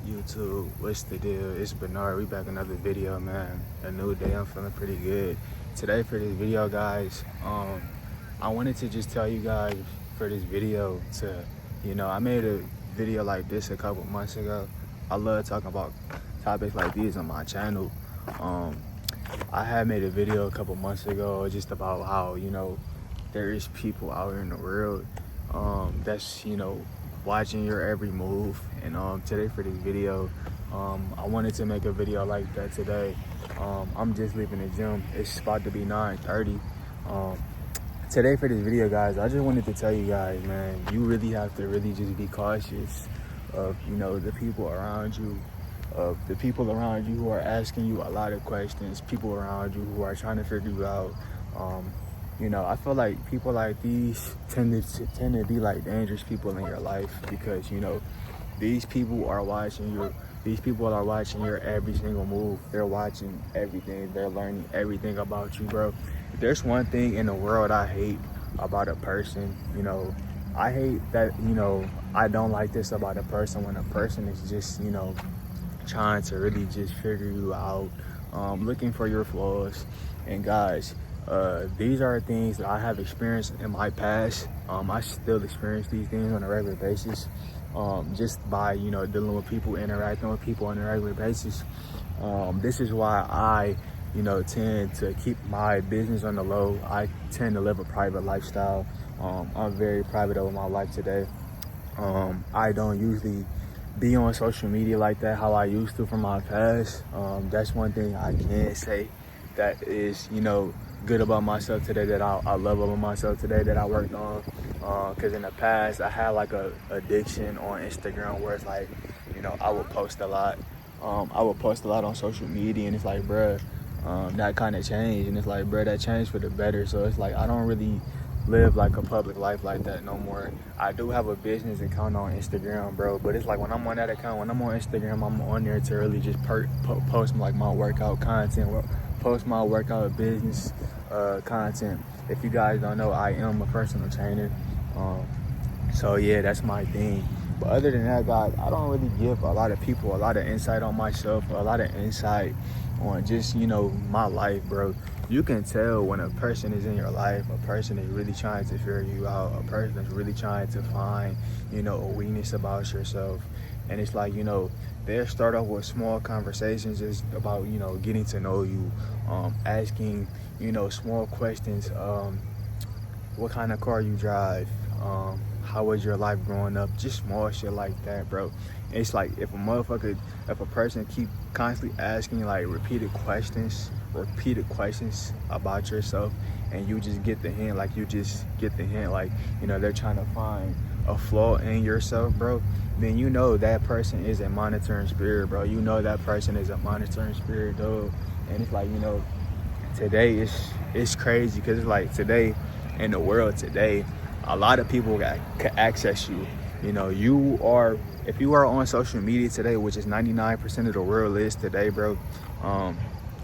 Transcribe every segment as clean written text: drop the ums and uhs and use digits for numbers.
YouTube, what's the deal? It's Bernard. We back another video, man. A new day. I'm feeling pretty good today for this video, guys. I wanted to just tell you guys for this video to, I made a video like this a couple months ago. I love talking about topics like these on my channel. I had made a video a couple months ago just about how, there is people out here in the world that's, watching your every move. And today for this video, I wanted to make a video like that today. I'm just leaving the gym. It's about to be 9:30. Today for this video, guys, I just wanted to tell you guys, man, you really have to really just be cautious of, the people around you, who are asking you a lot of questions, people around you who are trying to figure you out. I feel like people like these tend to be like dangerous people in your life because, these people are watching your every single move. They're watching everything. They're learning everything about you, bro. If there's one thing in the world I hate about a person, I hate that, I don't like this about a person when a person is just, trying to really just figure you out, looking for your flaws. And guys, these are things that I have experienced in my past. I still experience these things on a regular basis, just by, dealing with people, interacting with people on a regular basis. This is why I, tend to keep my business on the low. I tend to live a private lifestyle. I'm very private over my life today. I don't usually be on social media like that how I used to from my past. That's one thing I can say that is, good about myself today, that I love about myself today, that I worked on. Because in the past, I had like a addiction on Instagram where it's like, I would post a lot. I would post a lot on social media, and it's like, bruh, that kind of changed. And it's like, bruh, that changed for the better. So it's like, I don't really live like a public life like that no more. I do have a business account on Instagram, bro, but it's like when I'm on that account, when I'm on Instagram, I'm on there to really just post like my workout content, post my workout business content. If you guys don't know, I am a personal trainer. So yeah, that's my thing. But other than that, guys, I don't really give a lot of people a lot of insight on myself, a lot of insight on just, my life, bro. You can tell when a person is in your life, a person is really trying to figure you out, a person is really trying to find, a weakness about yourself. And it's like, they'll start off with small conversations just about, getting to know you, asking, small questions. What kind of car you drive? How was your life growing up? Just small shit like that, bro. It's like if a person keep constantly asking like repeated questions about yourself, and you just get the hint, like they're trying to find a flaw in yourself, bro, then that person is a monitoring spirit, bro. That person is a monitoring spirit, dog. And it's like, today it's crazy because it's like today in the world today, a lot of people can access you. If you are on social media today, which is 99% of the world is today, bro,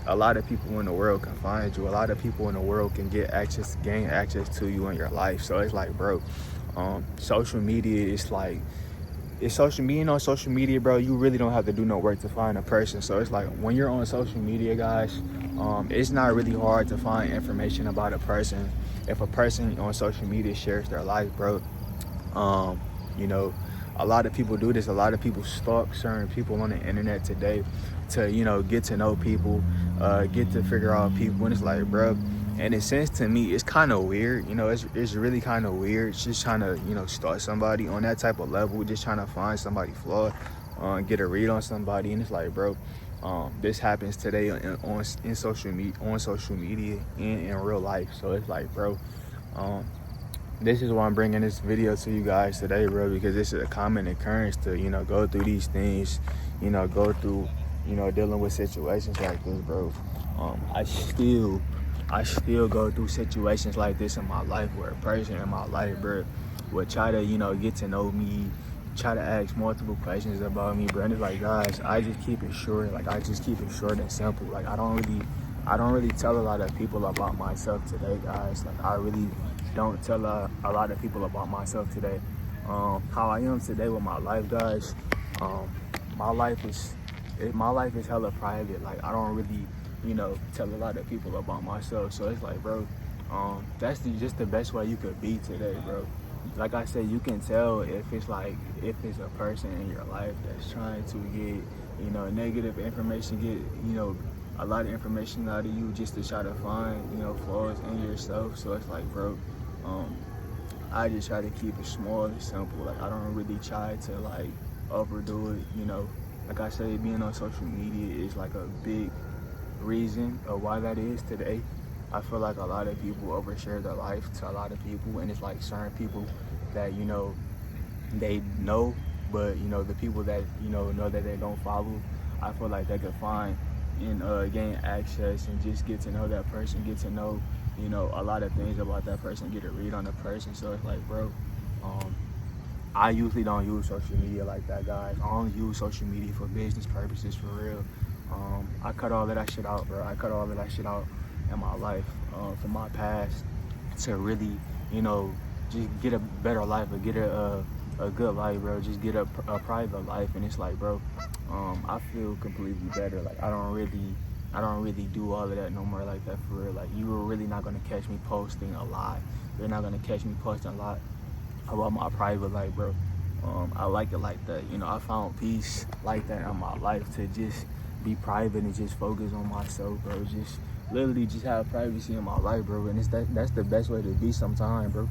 a lot of people in the world can find you. A lot of people in the world can gain access to you in your life. So it's like, bro, social media is like, being on social media, bro, you really don't have to do no work to find a person. So it's like when you're on social media, guys, it's not really hard to find information about a person. If a person on social media shares their life, bro, a lot of people do this. A lot of people stalk certain people on the internet today to, get to know people, get to figure out people. And it's like, bro, in a sense, to me, it's kind of weird. It's really kind of weird just trying to, stalk somebody on that type of level, just trying to find somebody flawed, get a read on somebody. And it's like, bro, this happens today on social media and in real life. So it's like, bro, this is why I'm bringing this video to you guys today, bro, because this is a common occurrence to, go through these things, go through, dealing with situations like this, bro. I still go through situations like this in my life where a person in my life, bro, would try to, get to know me, try to ask multiple questions about me, bro. And it's like, guys, I just keep it short. Like, I just keep it short and simple. Like, I don't really tell a lot of people about myself today, guys. Like, I really don't tell a lot of people about myself today. How I am today with my life, guys. my life is hella private. Like, I don't really, tell a lot of people about myself. So it's like, bro, that's just the best way you could be today, bro. Like I said, you can tell if it's a person in your life that's trying to get, negative information, get, a lot of information out of you just to try to find, flaws in yourself. So it's like, bro, I just try to keep it small and simple. Like, I don't really try to like overdo it, Like I say, being on social media is like a big reason of why that is today. I feel like a lot of people overshare their life to a lot of people, and it's like certain people that, they know, but, the people that, know that they don't follow, I feel like they could find and gain access and just get to know that person, get to know, a lot of things about that person, get a read on the person. So it's like, bro, I usually don't use social media like that, guys. I only use social media for business purposes, for real. I cut all of that shit out, bro. I cut all of that shit out in my life, from my past, to really, just get a better life, or get a good life, bro. Just get a private life. And it's like, bro, I feel completely better. Like, I don't really do all of that no more like that, for real. Like, you were really not gonna catch me posting a lot. You're not gonna catch me posting a lot about my private life, bro. I like it like that. I found peace like that in my life, to just be private and just focus on myself, bro. Just literally just have privacy in my life, bro. And that's the best way to be sometimes, bro.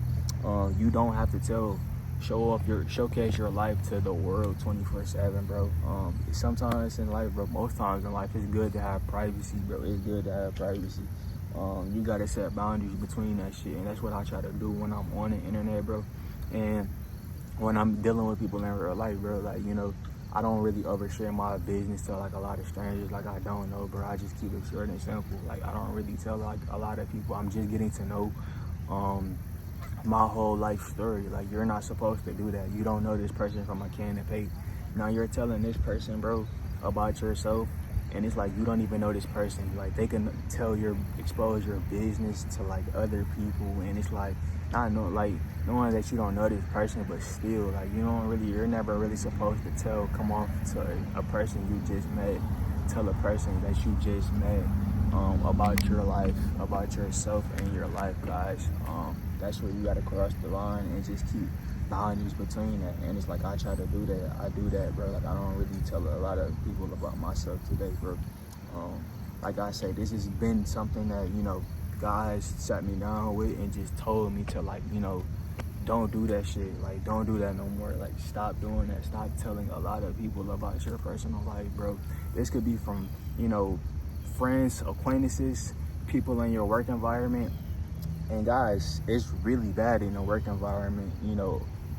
You don't have to showcase your life to the world 24/7, bro. Sometimes in life, bro, most times in life, it's good to have privacy, bro. It's good to have privacy. You gotta set boundaries between that shit, and that's what I try to do when I'm on the internet, bro. And when I'm dealing with people in real life, bro, like, I don't really overshare my business to like a lot of strangers, like I don't know, bro. I just keep it short and simple. Like, I don't really tell like a lot of people. I'm just getting to know my whole life story. Like, you're not supposed to do that. You don't know this person from a can of paint. Now you're telling this person, bro, about yourself, and it's like you don't even know this person. Like, they can expose your business to like other people, and it's like, knowing that you don't know this person, but still, like, you're never really supposed to come off to a person you just met, tell a person that you just met about your life, about yourself and your life, guys. That's where you gotta cross the line and just keep boundaries between that. And it's like, I try to do that. I do that, bro. Like, I don't really tell a lot of people about myself today, bro. Like I say, this has been something that, guys sat me down with and just told me to, like, don't do that shit. Like, don't do that no more. Like, stop doing that. Stop telling a lot of people about your personal life, bro. This could be from, friends, acquaintances, people in your work environment. And guys, it's really bad in a work environment,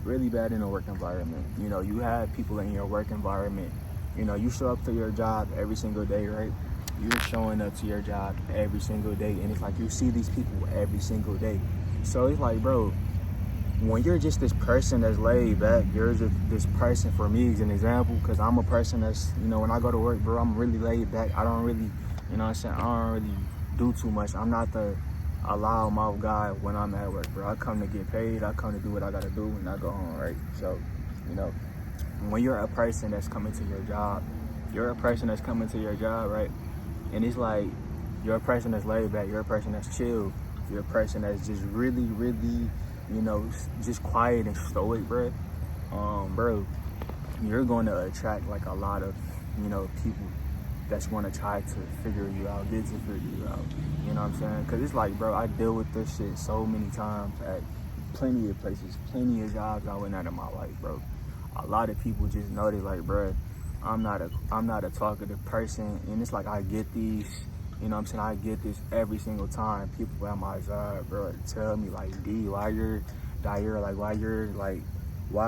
really bad in a work environment. You have people in your work environment, you show up to your job every single day, right? You're showing up to your job every single day, and it's like you see these people every single day. So it's like, bro, when you're just this person that's laid back, you're just this person, for me as an example, because I'm a person that's, when I go to work, bro, I'm really laid back. I don't really, I don't really do too much. I'm not the loudmouth guy when I'm at work, bro. I come to get paid. I come to do what I gotta do, and I go home, right? So, when you're a person that's coming to your job, right? And it's like, you're a person that's laid back. You're a person that's chill. You're a person that's just really, really, just quiet and stoic, bro. Bro, you're going to attract like a lot of, people that's going to try to figure you out, get to figure you out. You know what I'm saying? Because it's like, bro, I deal with this shit so many times at plenty of places, plenty of jobs I went out in my life, bro. A lot of people just notice, like, bro, I'm not a talkative person, and it's like I get these, I get this every single time. People at my job, bro, tell me like, D, why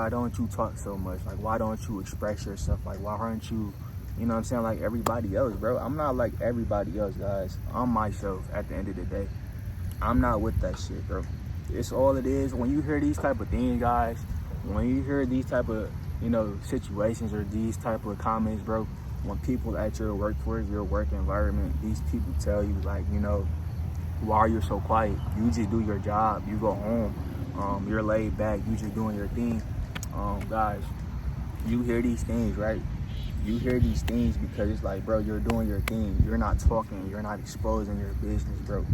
don't you talk so much? Like, why don't you express yourself? Like, why aren't you, like everybody else, bro? I'm not like everybody else, guys. I'm myself at the end of the day. I'm not with that shit, bro. It's all it is. When you hear these type of things, guys, when you hear these type of, situations or these type of comments, bro, when people at your workforce, your work environment, these people tell you, like, why are you so quiet? You just do your job. You go home. You're laid back. You just doing your thing. Guys, you hear these things, right? You hear these things because it's like, bro, you're doing your thing. You're not talking. You're not exposing your business, bro.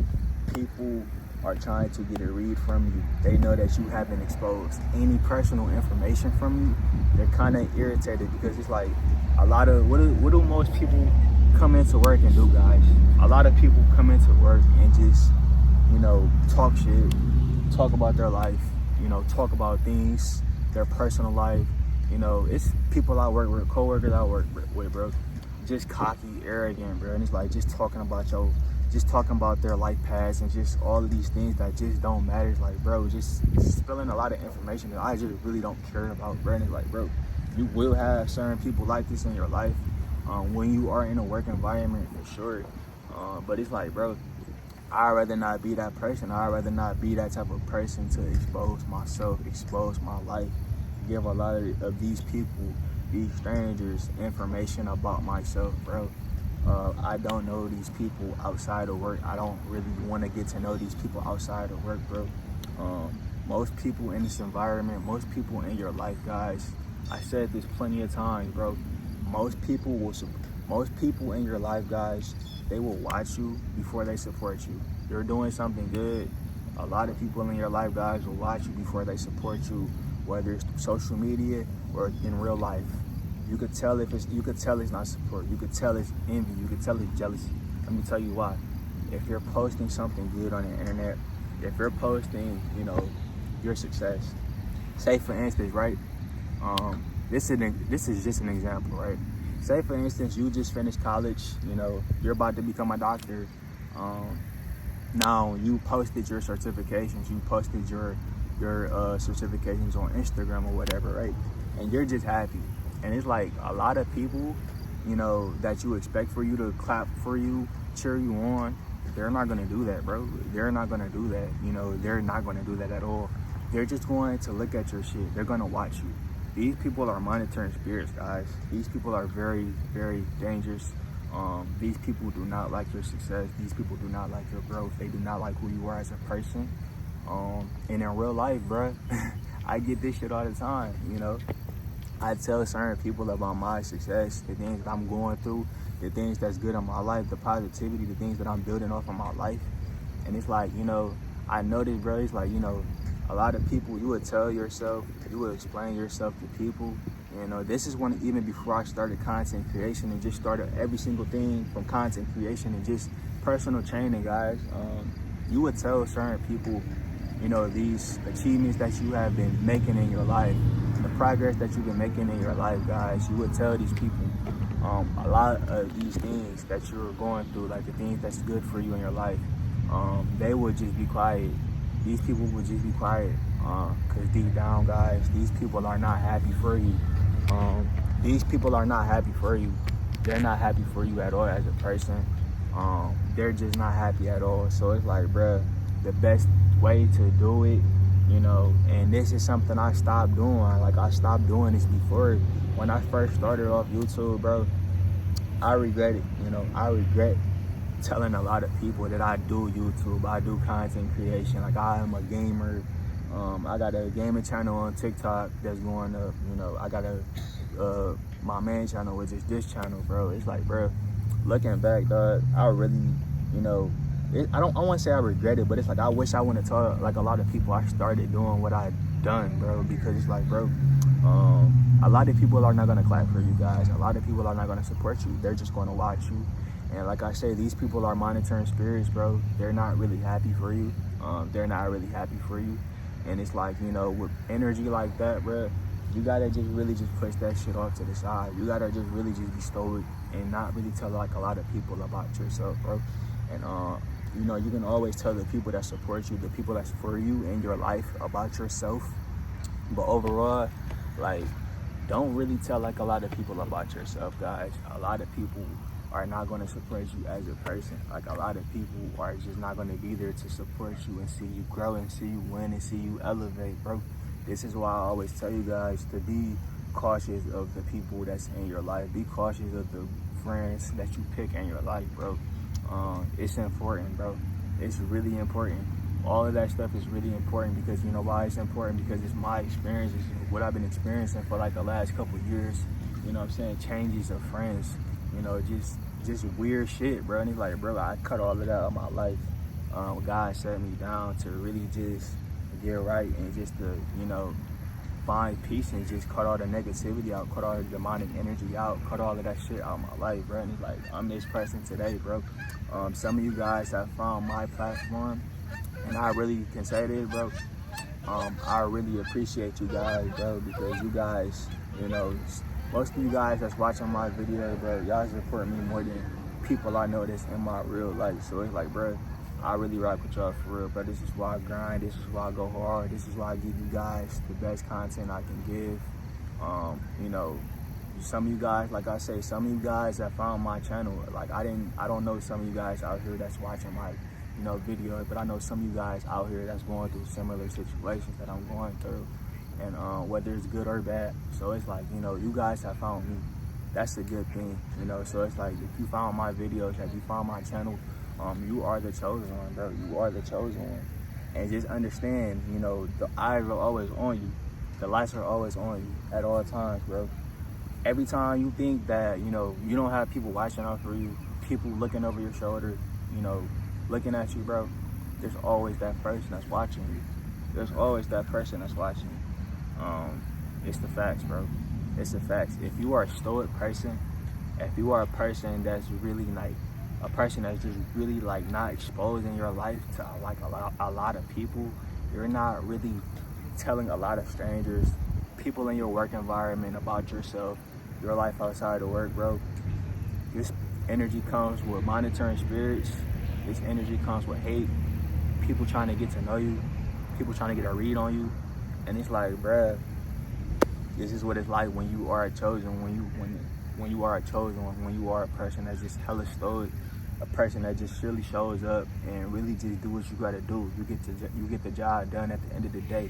People are trying to get a read from you. They know that you haven't exposed any personal information from you. They're kind of irritated because it's like a lot of, what do most people come into work and do, guys? A lot of people come into work and just, talk shit, talk about their life, talk about things, their personal life. It's people I work with, coworkers I work with, bro, just cocky, arrogant, bro, and it's like just talking about their life paths and just all of these things that just don't matter. It's like, bro, just spilling a lot of information that I just really don't care about, bro. And it's like, bro, you will have certain people like this in your life when you are in a work environment, for sure. But it's like, bro, I'd rather not be that person. I'd rather not be that type of person to expose myself, expose my life, give a lot of these people, these strangers, information about myself, bro. I don't know these people outside of work. I don't really want to get to know these people outside of work, bro. Most people in this environment, most people in your life, guys, I said this plenty of times, bro. Most people in your life, guys, they will watch you before they support you. You're doing something good. A lot of people in your life, guys, will watch you before they support you, whether it's social media or in real life. You could tell it's not support. You could tell it's envy. You could tell it's jealousy. Let me tell you why. If you're posting something good on the internet, if you're posting, your success. Say for instance, right? This is just an example, right? Say for instance, you just finished college. You're about to become a doctor. Now you posted your certifications. You posted your certifications on Instagram or whatever, right? And you're just happy. And it's like a lot of people, that you expect for you to clap for you, cheer you on, they're not going to do that, bro. They're not going to do that. They're not going to do that at all. They're just going to look at your shit. They're going to watch you. These people are monitoring spirits, guys. These people are very, very dangerous. These people do not like your success. These people do not like your growth. They do not like who you are as a person. And in real life, bro, I get this shit all the time, I tell certain people about my success, the things that I'm going through, the things that's good in my life, the positivity, the things that I'm building off of my life. And it's like, I noticed, bro, it's like, a lot of people, you would tell yourself, you would explain yourself to people. This is when, even before I started content creation and just started every single thing from content creation and just personal training, guys. You would tell certain people, these achievements that you have been making in your life, the progress that you've been making in your life, guys. You would tell these people a lot of these things that you're going through, like the things that's good for you in your life. They would just be quiet. These people would just be quiet because deep down, guys, these people are not happy for you. These people are not happy for you. They're not happy for you at all as a person. They're just not happy at all. So it's like, bruh, the best way to do it, and this is something I stopped doing. Like, I stopped doing this before. When I first started off YouTube, bro, I regret it. I regret telling a lot of people that I do YouTube. I do content creation. Like, I am a gamer. I got a gaming channel on TikTok that's going up. I got my main channel, which is this channel, bro. It's like, bro, looking back, dog, I really, I want to say I regret it, but it's like I wish I wouldn't tell like a lot of people I started doing what I done, bro, because it's like, bro, a lot of people are not gonna clap for you guys. A lot of people are not gonna support you. They're just gonna watch you. And like I say, these people are monitoring spirits, bro. They're not really happy for you. They're not really happy for you. And it's like, with energy like that, bro, you gotta just really just push that shit off to the side. You gotta just really just be stoic and not really tell like a lot of people about yourself, bro. And you can always tell the people that support you, the people that's for you in your life about yourself. But overall, like, don't really tell like a lot of people about yourself, guys. A lot of people are not going to support you as a person. Like, a lot of people are just not going to be there to support you and see you grow and see you win and see you elevate, bro. This is why I always tell you guys to be cautious of the people that's in your life. Be cautious of the friends that you pick in your life, bro. It's important, bro. It's really important. All of that stuff is really important because, why it's important? Because it's my experience. It's what I've been experiencing for like the last couple of years. you know what I'm saying, changes of friends, you know, just weird shit, bro. And he's like, bro, I cut all of that out of my life. God set me down to really just get right and just to, you know, find peace and just cut all the negativity out, cut all the demonic energy out, cut all of that shit out of my life, bro. And he's like, I'm this person today, bro. Some of you guys have found my platform, and I really can say this, bro. I really appreciate you guys, bro, because you guys, you know, most of you guys that's watching my video, bro, y'all support me more than people I know that's in my real life. So it's like, bro, I really rock with y'all for real, bro. This is why I grind. This is why I go hard. This is why I give you guys the best content I can give. You know, some of you guys, like I say, some of you guys that found my channel, like I don't know some of you guys out here that's watching my, you know, video, but I know some of you guys out here that's going through similar situations that I'm going through, and whether it's good or bad. So it's like, you know, you guys have found me. That's a good thing, you know. So it's like, if you found my videos, if you found my channel, you are the chosen one, bro. You are the chosen one. And just understand, you know, the eyes are always on you. The lights are always on you at all times, bro. Every time you think that, you know, you don't have people watching out for you, people looking over your shoulder, you know, looking at you, bro, there's always that person that's watching you. There's always that person that's watching you. It's the facts, bro. It's the facts. If you are a stoic person, if you are a person that's really like, a person that's just really like not exposing your life to like a lot of people, you're not really telling a lot of strangers, people in your work environment about yourself, your life outside of work, bro. This energy comes with monitoring spirits. This energy comes with hate, people trying to get to know you, people trying to get a read on you. And it's like, bruh, this is what it's like when you are a chosen, when you are a chosen one, when you are a person that's just hella stoic, a person that just really shows up and really just do what you gotta do. You get the job done at the end of the day.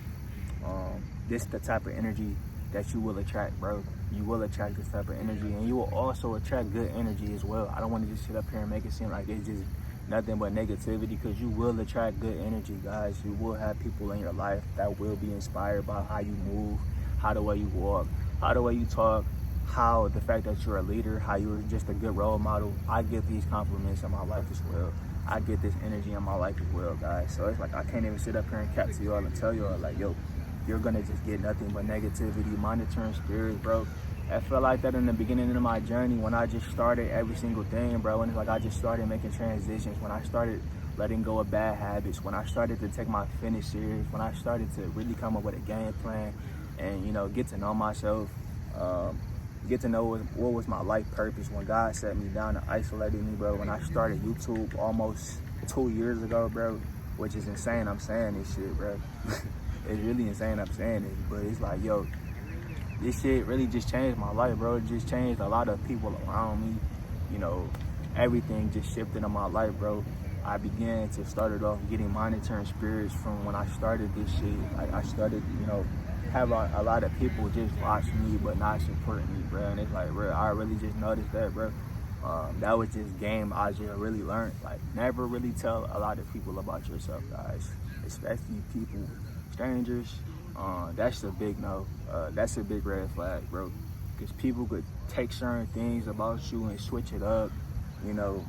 This the type of energy that you will attract, bro. You will attract this type of energy, and you will also attract good energy as well. I don't want to just sit up here and make it seem like it's just nothing but negativity, because you will attract good energy, guys. You will have people in your life that will be inspired by how you move, how the way you walk, how the way you talk, how the fact that you're a leader, how you're just a good role model. I get these compliments in my life as well. I get this energy in my life as well, guys. So it's like, I can't even sit up here and cap to y'all and tell y'all like, yo, you're gonna just get nothing but negativity, monitoring spirits, bro. I felt like that in the beginning of my journey when I just started every single thing, bro. And it's like I just started making transitions, when I started letting go of bad habits, when I started to take my fitness serious, when I started to really come up with a game plan and, you know, get to know myself, get to know what was my life purpose. When God set me down and isolated me, bro, when I started YouTube almost 2 years ago, bro, which is insane I'm saying this shit, bro. It's really insane I'm saying it, but it's like, yo, this shit really just changed my life, bro. It just changed a lot of people around me. You know, everything just shifted in my life, bro. I began to started off getting monitoring spirits from when I started this shit. Like, I started, you know, have a lot of people just watch me but not support me, bro. And it's like, bro, I really just noticed that, bro. That was just game I just really learned. Like, never really tell a lot of people about yourself, guys, especially people, strangers. That's a big no. That's a big red flag, bro. Because people could take certain things about you and switch it up, you know,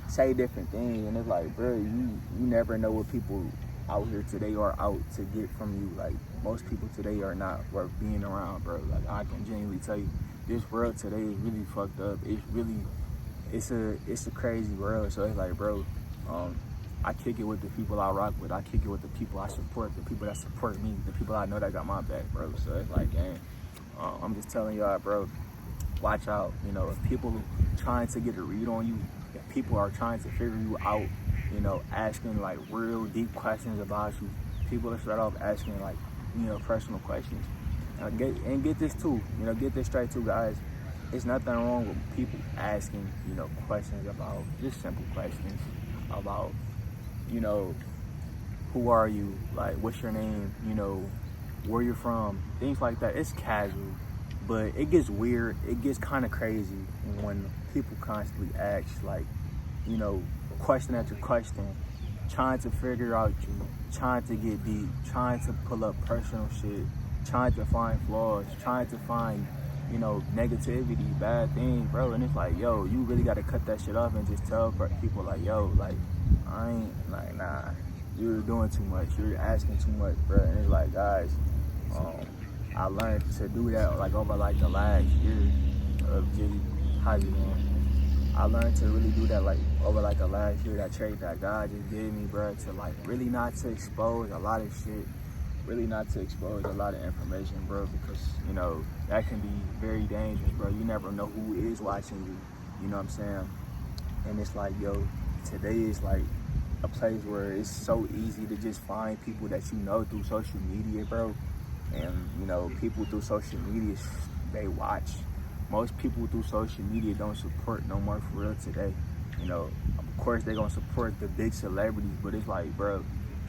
say different things, and it's like, bro, you never know what people out here today are out to get from you. Like, most people today are not worth being around, bro. Like, I can genuinely tell you, this world today is really fucked up. It's a crazy world. So it's like, bro, I kick it with the people I rock with. I kick it with the people I support, the people that support me, the people I know that got my back, bro. So it's like, dang, I'm just telling y'all, bro, watch out. You know, if people trying to get a read on you, if people are trying to figure you out, you know, asking like real deep questions about you, people that start off asking like, you know, personal questions. Get this too, you know, get this straight too, guys. It's nothing wrong with people asking, you know, questions about just simple questions about, you know, who are you? Like, what's your name? You know, where you're from? Things like that. It's casual, but it gets weird. It gets kind of crazy when people constantly ask, like, you know, question after question, trying to figure out you, trying to get deep, trying to pull up personal shit, trying to find flaws, trying to find you know, negativity, bad things, bro. And it's like, yo, you really got to cut that shit off and just tell people like, yo, like, I ain't, like, nah, you're doing too much. You're asking too much, bro. And it's like, guys, I learned to do that, like, over, like, the last year of Jiggy. How's it going? I learned to really do that, like, over, like, the last year, that trait that God just gave me, bro, to, like, really not to expose a lot of shit, really not to expose a lot of information, bro, because, you know, that can be very dangerous, bro. You never know who is watching you, you know what I'm saying? And it's like, yo, today is, like, a place where it's so easy to just find people that you know through social media, bro. And, you know, people through social media, they watch. Most people through social media don't support no more for real today. You know, of course they're gonna support the big celebrities, but it's like, bro,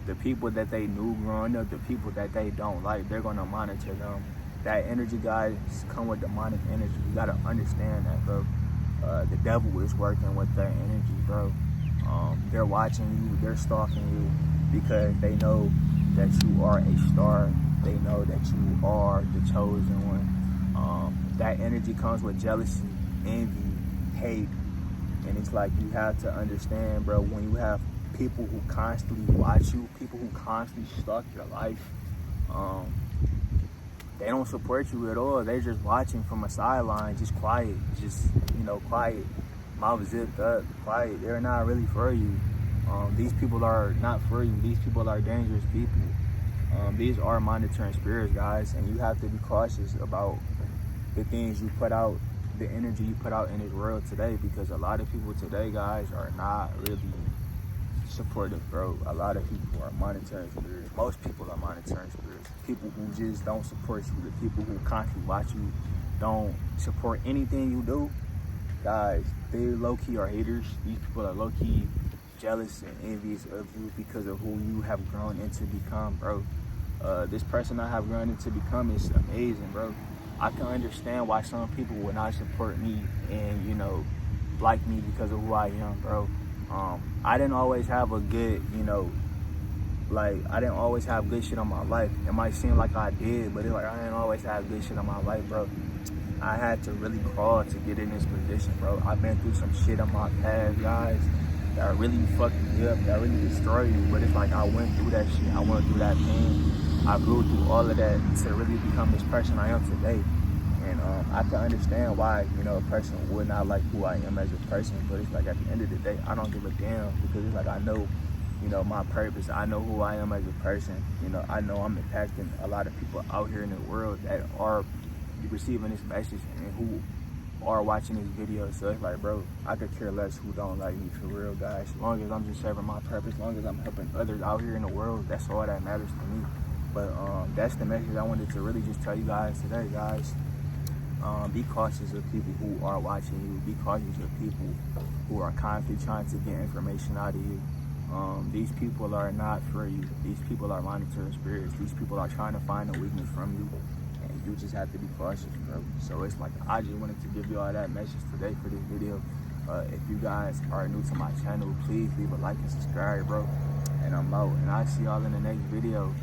the people that they knew growing up, the people that they don't like, they're gonna monitor them. That energy, guys, come with demonic energy. You gotta understand that, bro. The devil is working with that energy, bro. They're watching you, they're stalking you because they know that you are a star. They know that you are the chosen one. That energy comes with jealousy, envy, hate, and it's like you have to understand, bro, when you have people who constantly watch you, people who constantly stalk your life, they don't support you at all. They're just watching from a sideline, just quiet, just, you know, quiet, mouth zipped up, quiet. They're not really for you. These people are not for you. These people are dangerous people. These are monitoring spirits, guys, and you have to be cautious about the things you put out, the energy you put out in this world today, because a lot of people today, guys, are not really supportive, bro. A lot of people are monitoring spirits. Most people are monitoring spirits. People who just don't support you, the people who constantly watch you, don't support anything you do, guys, they low-key are haters. These people are low-key jealous and envious of you because of who you have grown into become, bro. This person I have grown into become is amazing, bro. I can understand why some people would not support me and, you know, like me because of who I am, bro. I didn't always have a good, you know, like, I didn't always have good shit on my life. It might seem like I did, but it's like I didn't always have good shit on my life, bro. I had to really crawl to get in this position, bro. I've been through some shit on my past, guys, that really fucked me up, that really destroyed me. But it's like I went through that shit. I went through that pain. I grew through all of that to really become this person I am today. And I can understand why, you know, a person would not like who I am as a person. But it's like at the end of the day, I don't give a damn, because it's like I know, you know, my purpose. I know who I am as a person. You know, I know I'm impacting a lot of people out here in the world that are receiving this message and who are watching this video. So it's like, bro, I could care less who don't like me, for real, guys. As long as I'm just serving my purpose, as long as I'm helping others out here in the world, that's all that matters to me. But that's the message I wanted to really just tell you guys today, guys. Be cautious of people who are watching you. Be cautious of people who are constantly trying to get information out of you. These people are not for you. These people are monitoring spirits. These people are trying to find a weakness from you. And you just have to be cautious, bro. So it's like, I just wanted to give you all that message today for this video. If you guys are new to my channel, please leave a like and subscribe, bro. And I'm out. And I'll see y'all in the next video.